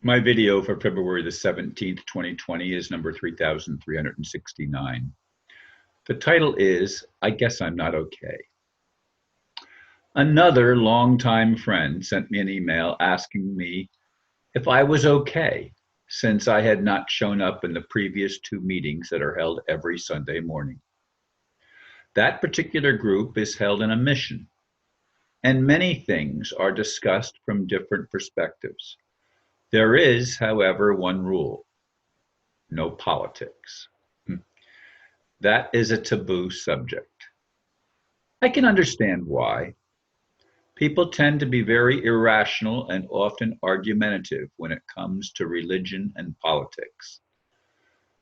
My video for February the 17th, 2020 is number 3369. The title is, I Guess I'm Not Okay. Another longtime friend sent me an email asking me if I was okay, since I had not shown up in the previous two meetings that are held every Sunday morning. That particular group is held in a mission, and many things are discussed from different perspectives. There is, however, one rule: no politics. That is a taboo subject. I can understand why. People tend to be very irrational and often argumentative when it comes to religion and politics.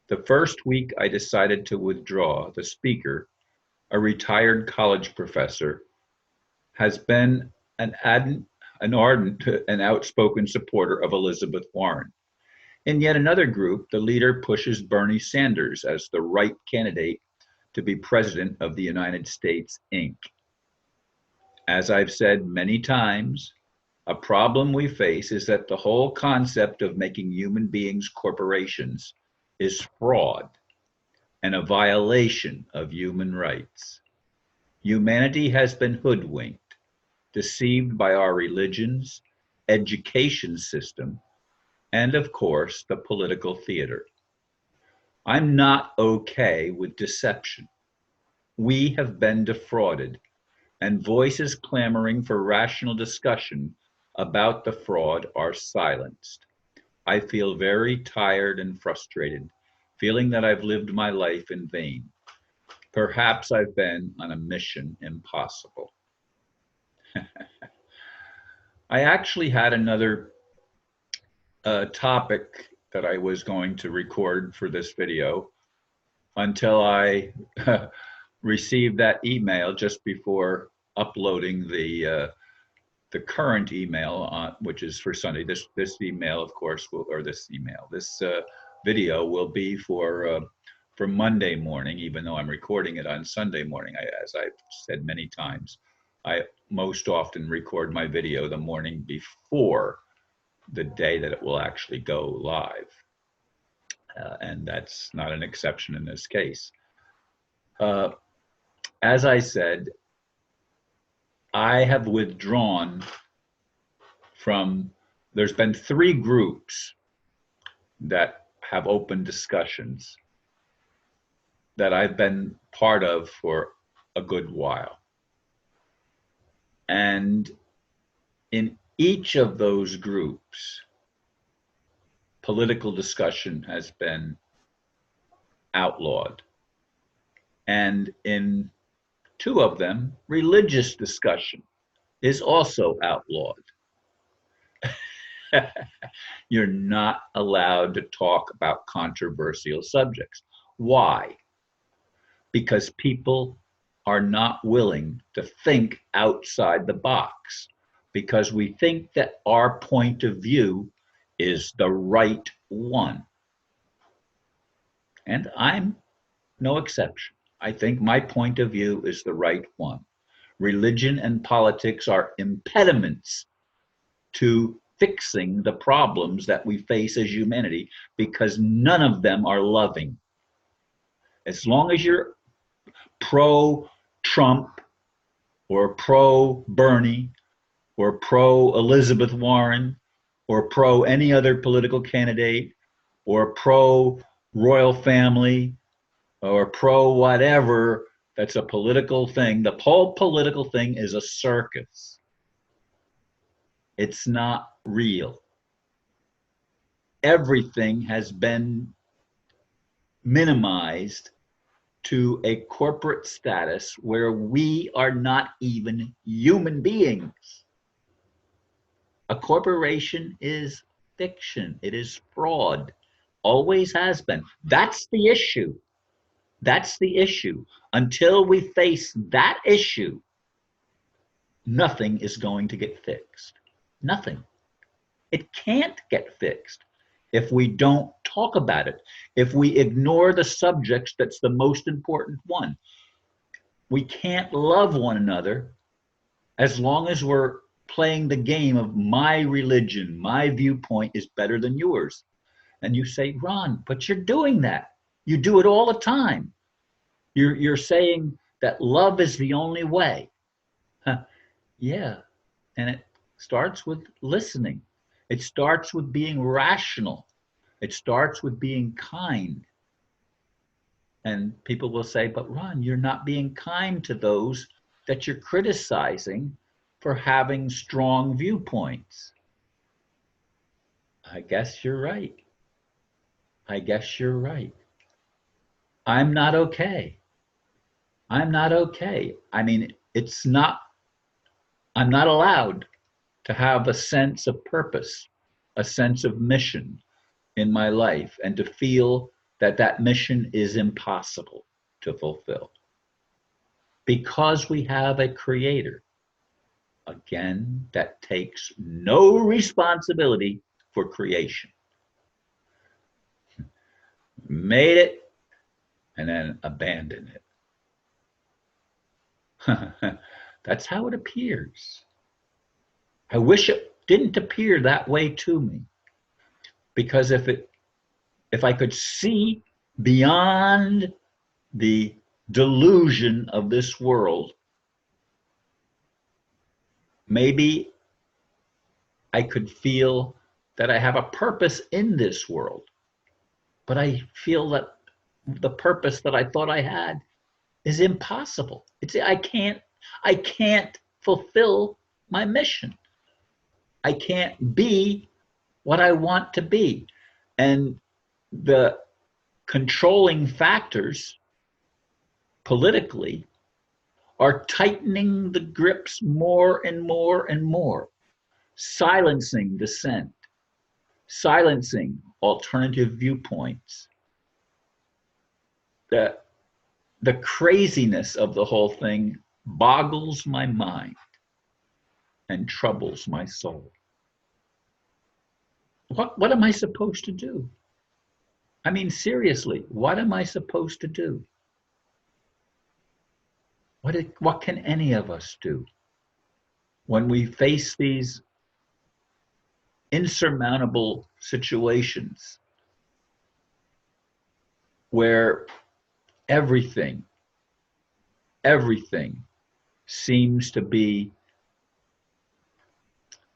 The first week I decided to withdraw, the speaker, a retired college professor, has been an ardent and outspoken supporter of Elizabeth Warren. In yet another group, the leader pushes Bernie Sanders as the right candidate to be president of the United States, Inc. As I've said many times, a problem we face is that the whole concept of making human beings corporations is fraud and a violation of human rights. Humanity has been hoodwinked, deceived by our religions, education system, and of course, the political theater. I'm not okay with deception. We have been defrauded, and voices clamoring for rational discussion about the fraud are silenced. I feel very tired and frustrated, feeling that I've lived my life in vain. Perhaps I've been on a mission impossible. I actually had another topic that I was going to record for this video until I received that email just before uploading the current email, which is for Sunday. This email, of course, this video will be for Monday morning, even though I'm recording it on Sunday morning. As I've said many times, I most often record my video the morning before the day that it will actually go live. And that's not an exception in this case. As I said, I have withdrawn from, there's been three groups that have open discussions that I've been part of for a good while. And in each of those groups, political discussion has been outlawed. And in two of them, religious discussion is also outlawed. You're not allowed to talk about controversial subjects. Why? Because people are not willing to think outside the box, because we think that our point of view is the right one. And I'm no exception. I think my point of view is the right one. Religion and politics are impediments to fixing the problems that we face as humanity, because none of them are loving. As long as you're pro-Trump or pro-Bernie or pro-Elizabeth Warren or pro any other political candidate or pro-royal family or pro whatever, that's a political thing. The whole political thing is a circus. It's not real. Everything has been minimized to a corporate status where we are not even human beings. A corporation is fiction. It is fraud. Always has been. That's the issue. That's the issue. Until we face that issue, nothing is going to get fixed. Nothing. It can't get fixed if we don't talk about it, if we ignore the subjects that's the most important one. We can't love one another as long as we're playing the game of my religion, my viewpoint is better than yours. And you say, Ron, but you're doing that. You do it all the time. You're saying that love is the only way. Huh. Yeah. And it starts with listening. It starts with being rational. It starts with being kind. And people will say, but Ron, you're not being kind to those that you're criticizing for having strong viewpoints. I guess you're right. I guess you're right. I'm not okay. I'm not okay. I mean, I'm not allowed to have a sense of purpose, a sense of mission in my life, and to feel that that mission is impossible to fulfill. Because we have a creator, again, that takes no responsibility for creation. Made it and then abandoned it. That's how it appears. I wish it didn't appear that way to me, because if I could see beyond the delusion of this world, maybe I could feel that I have a purpose in this world. But I feel that the purpose that I thought I had is impossible. I can't fulfill my mission. I can't be what I want to be. And the controlling factors politically are tightening the grips more and more and more, silencing dissent, silencing alternative viewpoints. The craziness of the whole thing boggles my mind and troubles my soul. What am I supposed to do? I mean, seriously, what am I supposed to do? What can any of us do when we face these insurmountable situations where everything seems to be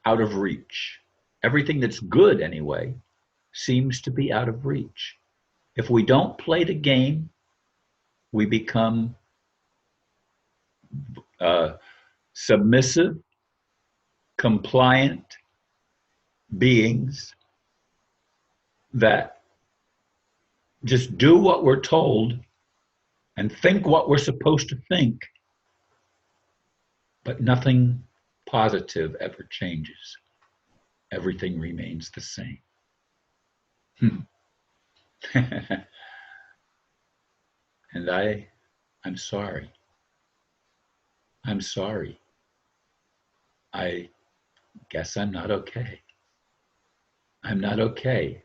out of reach? Everything that's good, anyway, seems to be out of reach. If we don't play the game, we become submissive, compliant beings that just do what we're told and think what we're supposed to think, but nothing positive ever changes. Everything remains the same. And I'm sorry. I'm sorry. I guess I'm not okay. I'm not okay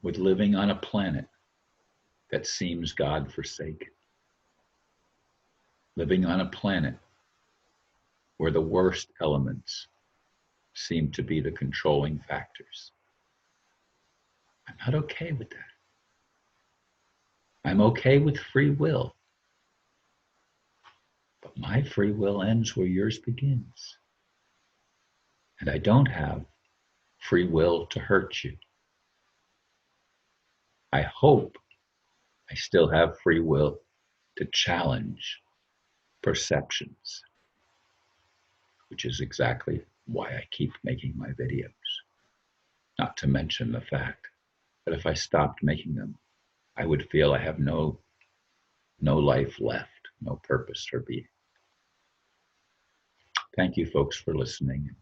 with living on a planet that seems God-forsaken. Living on a planet where the worst elements seem to be the controlling factors. I'm not okay with that. I'm okay with free will. But my free will ends where yours begins. And I don't have free will to hurt you. I hope I still have free will to challenge perceptions, which is exactly why I keep making my videos. Not to mention the fact that if I stopped making them, I would feel I have no life left, no purpose for being. Thank you, folks, for listening.